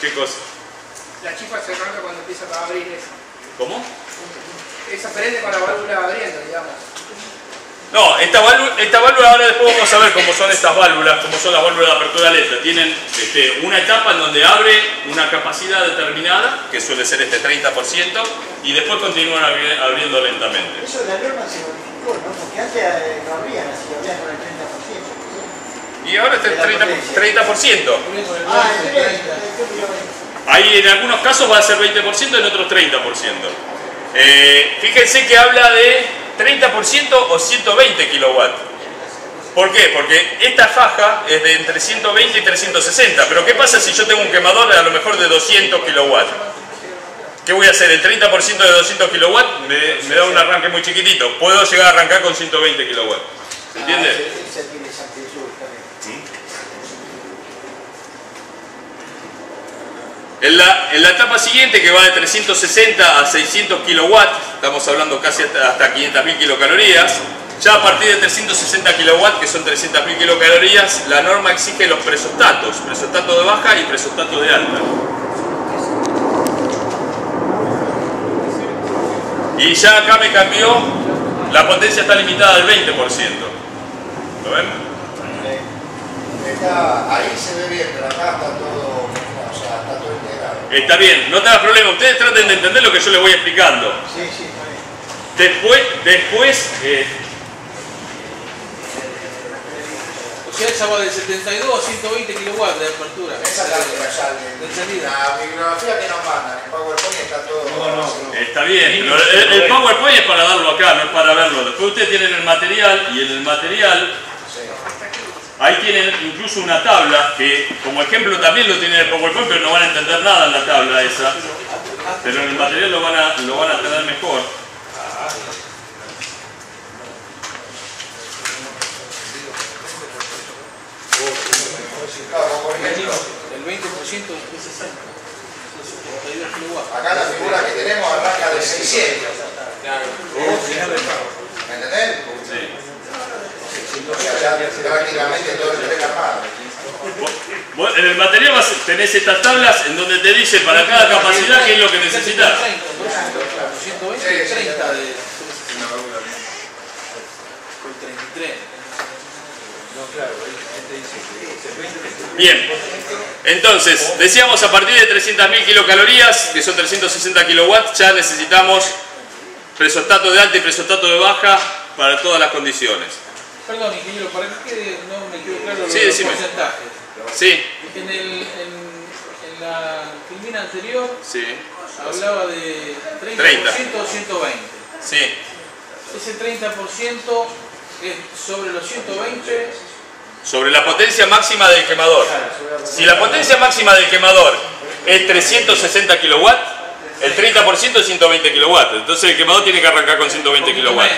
¿Qué cosa? La chispa se arranca cuando empieza a abrir eso. ¿Cómo? Es diferente con la válvula abriendo, digamos. No, esta válvula ahora después vamos a ver cómo son estas válvulas, cómo son las válvulas de apertura lenta. Tienen una etapa en donde abre una capacidad determinada, que suele ser este 30%, y después continúan abriendo lentamente. Eso de la norma se modificó, ¿no? Porque antes no abrían así, abrían con el 30%. Y ahora es el 30%. Ah, el 30%. Ahí en algunos casos va a ser 20%, en otros 30%. Fíjense que habla de 30% o 120 kilowatts. ¿Por qué? Porque esta faja es de entre 120 y 360. Pero ¿qué pasa si yo tengo un quemador a lo mejor de 200 kilowatts? ¿Qué voy a hacer? El 30% de 200 kilowatts me da un arranque muy chiquitito. Puedo llegar a arrancar con 120 kilowatts. ¿Se entiende? Esa tiene esa amplitud también. En la etapa siguiente, que va de 360 a 600 kilowatts, estamos hablando casi hasta 500.000 kilocalorías, ya a partir de 360 kilowatts, que son 300.000 kilocalorías, la norma exige los presostatos, presostato de baja y presostato de alta. Y ya acá me cambió, la potencia está limitada al 20%. ¿Lo ven? Ahí se ve bien, pero acá está todo, o sea, está todo integrado. Está bien, no te hagas problema, ustedes traten de entender lo que yo les voy explicando. Sí, sí, está bien. Después O sea, esa va de 72 a 120 kilowatts de apertura. Esa es la bibliografía que nos mandan, en PowerPoint está todo. está bien, pero el PowerPoint es para darlo acá, no es para verlo. Después ustedes tienen el material, y en el material ahí tienen incluso una tabla que como ejemplo también lo tienen en el PowerPoint, pero no van a entender nada en la tabla esa. Pero en el material lo van a entender mejor. Por ejemplo, El 20% es 60. 72 kilowatts. acá la figura que tenemos arranca de 600. ¿Me entendés? Sí. O sea, ya prácticamente todo el tren armado. En el material tenés estas tablas en donde te dice para cada capacidad qué es lo que necesitas. 120 y 30 de... Con 33. Bien, entonces, decíamos a partir de 300.000 kilocalorías, que son 360 kilowatts, ya necesitamos presostato de alta y presostato de baja para todas las condiciones. Perdón, ingeniero, para que no me quedó claro Sí, los decime. porcentajes. Sí, En la filmina anterior sí, hablaba de 30% 30. o 120. sí. Ese 30% es sobre los 120. Sobre la potencia máxima del quemador. Si la potencia máxima del quemador es 360 kilowatts, el 30% es 120 kilowatts. Entonces el quemador tiene que arrancar con 120 kilowatts.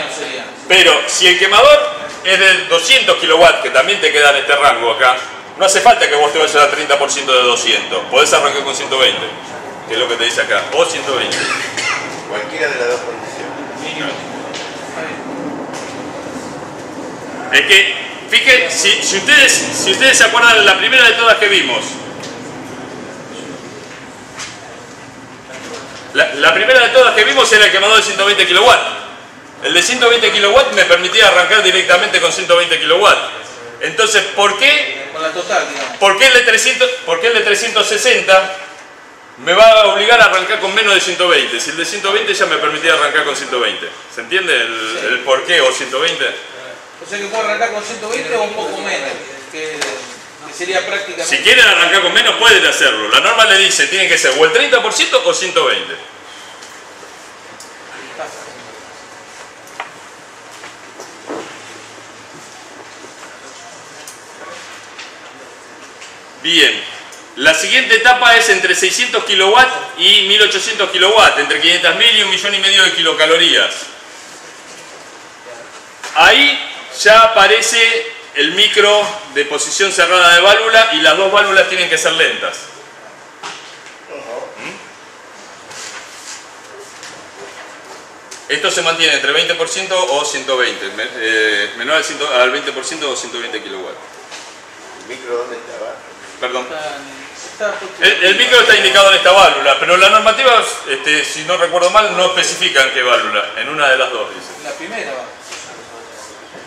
Pero si el quemador es de 200 kilowatts, que también te queda en este rango acá, no hace falta que vos te vayas al 30% de 200. Podés arrancar con 120, que es lo que te dice acá, o 120. Cualquiera de las dos condiciones. Es que, fíjense, si ustedes se acuerdan de la primera de todas que vimos, la primera de todas que vimos era el quemador de 120 kilowatts. El de 120 kilowatts me permitía arrancar directamente con 120 kilowatts. Entonces, ¿por qué? Con la total, digamos. ¿Por qué el de 360 me va a obligar a arrancar con menos de 120? Si el de 120 ya me permitía arrancar con 120. ¿Se entiende el por qué o 120? O sea que puedo arrancar con 120 o un poco menos, que sería prácticamente... Si quieren arrancar con menos, pueden hacerlo. La norma le dice, tiene que ser o el 30% o 120. Bien, la siguiente etapa es entre 600 kilowatts y 1800 kilowatts, entre 500.000 y 1,5 millones de kilocalorías. Ahí ya aparece el micro de posición cerrada de válvula y las dos válvulas tienen que ser lentas. Esto se mantiene entre 20% o 120, menor al 20% o 120 kilowatts. ¿El micro dónde estaba? Perdón. está porque... El micro está indicado en esta válvula, pero la normativa, si no recuerdo mal, no especifica en qué válvula, en una de las dos, dice. La primera va.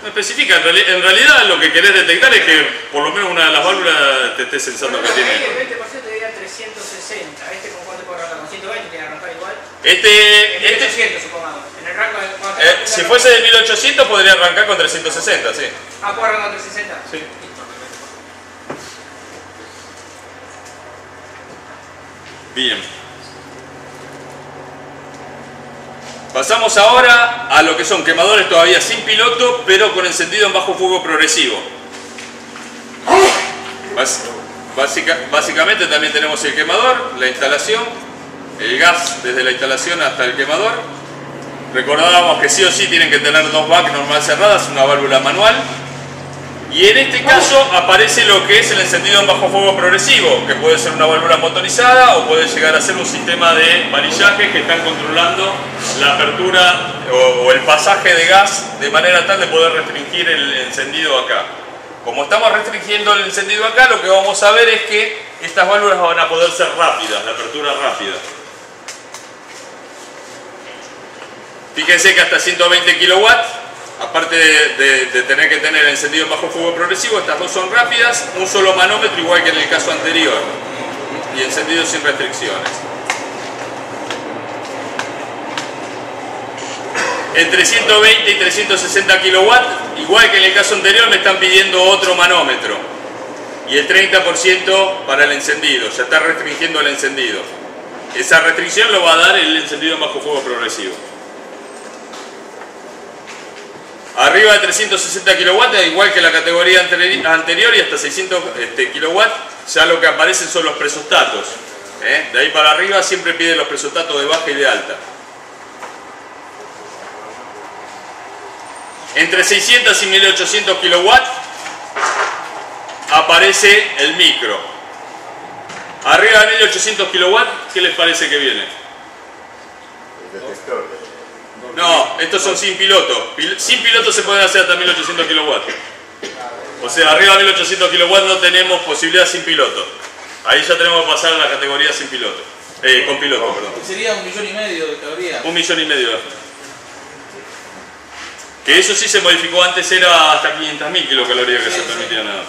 No especifica, en realidad lo que querés detectar es que por lo menos una de las válvulas te esté sensando que tiene. El 20% te diría 360. ¿Con cuánto puede arrancar? ¿Con 120 tiene que arrancar igual? En 1800 supongamos. En el rango de si fuese de 1800 podría arrancar con 360, sí. ¿puede arrancar con 360? Sí. Bien. Pasamos ahora a lo que son quemadores todavía sin piloto, pero con encendido en bajo fuego progresivo. Básicamente también tenemos el quemador, la instalación, el gas desde la instalación hasta el quemador. Recordábamos que sí o sí tienen que tener dos back normal cerradas, una válvula manual. Y en este caso aparece lo que es el encendido en bajo fuego progresivo, que puede ser una válvula motorizada o puede llegar a ser un sistema de varillaje que están controlando la apertura o el pasaje de gas de manera tal de poder restringir el encendido acá. Como estamos restringiendo el encendido acá, lo que vamos a ver es que estas válvulas van a poder ser rápidas, la apertura rápida. Fíjense que hasta 120 kilowatts, aparte de tener que tener encendido en bajo fuego progresivo, estas dos son rápidas, un solo manómetro igual que en el caso anterior, y encendido sin restricciones. Entre 120 y 360 kilowatts, igual que en el caso anterior, me están pidiendo otro manómetro. Y el 30% para el encendido, ya está restringiendo el encendido. Esa restricción lo va a dar el encendido en bajo fuego progresivo. Arriba de 360 kilowatts, igual que la categoría anterior, y hasta 600 kilowatts, ya lo que aparecen son los presostatos. De ahí para arriba siempre piden los presostatos de baja y de alta. Entre 600 y 1800 kilowatts aparece el micro. Arriba de 1800 kilowatts, ¿qué les parece que viene? El detector. No, estos son sin piloto. Sin piloto se pueden hacer hasta 1800 kilowatts. O sea, arriba de 1800 kilowatts no tenemos posibilidad sin piloto. Ahí ya tenemos que pasar a la categoría sin piloto. Con piloto, perdón. Sería 1,5 millones de calorías. 1,5 millones. Que eso sí se modificó, antes era hasta 500.000 kilocalorías que se permitían nada.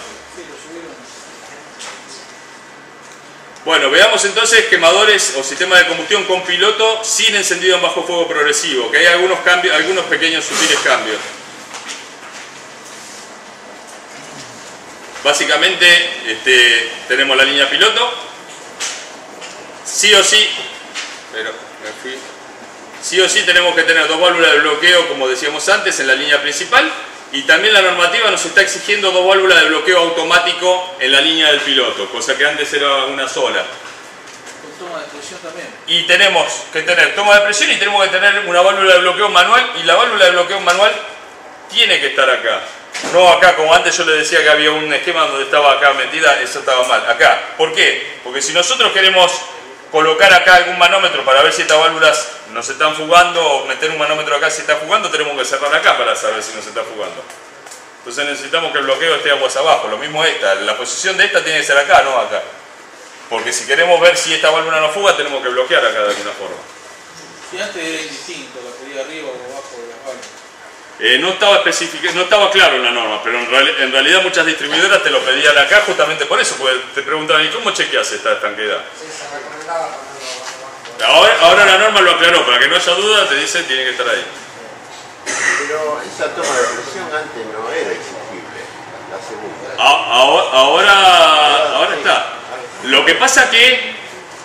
Bueno, veamos entonces quemadores o sistemas de combustión con piloto sin encendido en bajo fuego progresivo, que hay algunos cambios, algunos pequeños sutiles cambios. Básicamente tenemos la línea piloto. Sí o sí, pero me fui. Sí o sí tenemos que tener dos válvulas de bloqueo, como decíamos antes, en la línea principal, y también la normativa nos está exigiendo dos válvulas de bloqueo automático en la línea del piloto, cosa que antes era una sola. Con toma de presión también. Y tenemos que tener toma de presión y tenemos que tener una válvula de bloqueo manual, y la válvula de bloqueo manual tiene que estar acá. No acá, como antes yo les decía que había un esquema donde estaba acá metida, eso estaba mal. Acá. ¿Por qué? Porque si nosotros queremos colocar acá algún manómetro para ver si estas válvulas nos están fugando, o meter un manómetro acá si está fugando, tenemos que cerrar acá para saber si nos está fugando. Entonces necesitamos que el bloqueo esté aguas abajo. Lo mismo esta, la posición de esta tiene que ser acá, no acá. Porque si queremos ver si esta válvula no fuga, tenemos que bloquear acá de alguna forma. Si antes era indistinto, la pedía arriba o abajo de la válvula. No estaba claro en la norma, pero en realidad muchas distribuidoras te lo pedían acá justamente por eso, porque te preguntaban, ¿y cómo chequeas esta estanqueidad? Ahora la norma lo aclaró, para que no haya duda, te dice tiene que estar ahí. Pero esa toma de presión antes no era exigible, la segunda. Ahora está. Lo que pasa que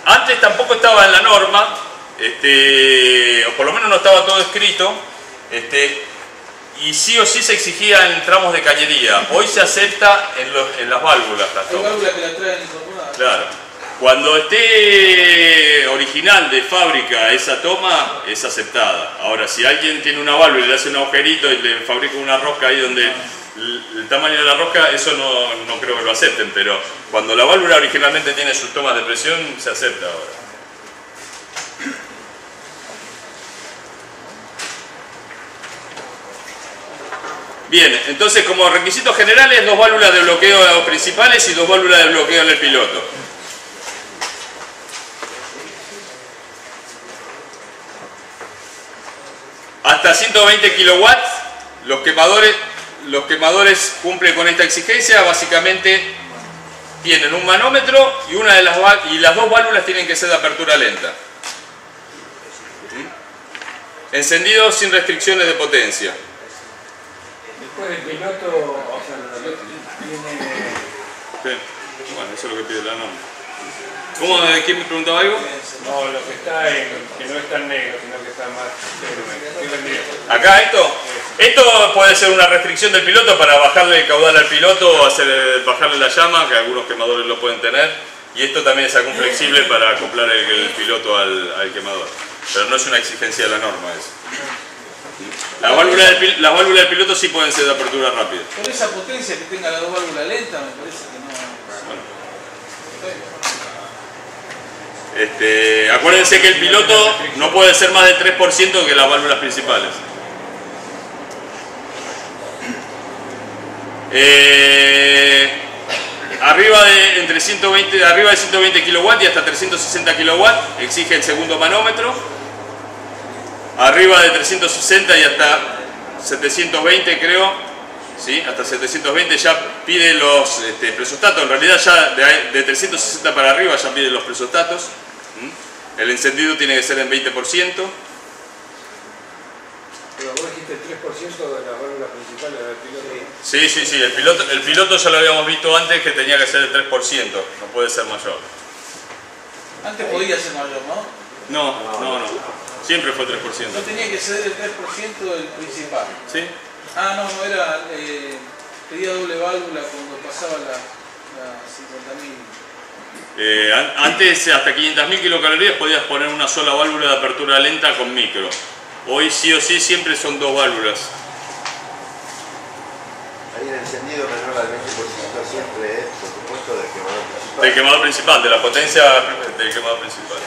antes tampoco estaba en la norma, o por lo menos no estaba todo escrito, y sí o sí se exigía en tramos de cañería. Hoy se acepta en las válvulas. Hay válvulas que la traen incorporadas. Claro. Cuando esté original de fábrica esa toma, es aceptada. Ahora, si alguien tiene una válvula y le hace un agujerito y le fabrica una rosca ahí donde el tamaño de la rosca, eso no creo que lo acepten, pero cuando la válvula originalmente tiene sus tomas de presión, se acepta ahora. Bien, entonces como requisitos generales, dos válvulas de bloqueo principales y dos válvulas de bloqueo en el piloto. Hasta 120 kilowatts, los quemadores cumplen con esta exigencia. Básicamente tienen un manómetro y las dos válvulas tienen que ser de apertura lenta. Encendido sin restricciones de potencia. Después el piloto, o sea, tiene... Bueno, eso es lo que pide la norma. ¿Quién me preguntaba algo? No, lo que está que no está en negro, sino que está más negro. Acá esto puede ser una restricción del piloto para bajarle el caudal al piloto o bajarle la llama, que algunos quemadores lo pueden tener. Y esto también es algo flexible para acoplar el piloto al quemador. Pero no es una exigencia de la norma eso. Las válvulas del piloto sí pueden ser de apertura rápida. Con esa potencia que tenga las dos válvulas lentas, me parece que no... Acuérdense que el piloto no puede ser más del 3% que las válvulas principales. Arriba de 120 kW y hasta 360 kW exige el segundo manómetro. Arriba de 360 y hasta 720 creo, ¿sí? Hasta 720 ya pide los presostatos. En realidad ya de 360 para arriba ya pide los presostatos. El encendido tiene que ser en 20%. Pero vos dijiste el 3% de las válvulas principales del piloto. Sí, el piloto ya lo habíamos visto antes que tenía que ser el 3%, no puede ser mayor. Antes podía ser mayor, ¿no? No. Siempre fue 3%. No tenía que ser el 3% del principal. ¿Sí? Ah, no era... pedía doble válvula cuando pasaba la 50.000. Antes hasta 500.000 kilocalorías podías poner una sola válvula de apertura lenta con micro. Hoy sí o sí siempre son dos válvulas. Ahí el encendido menor al 20% siempre es, por supuesto, del quemador principal. Del quemador principal, de la potencia del quemador principal.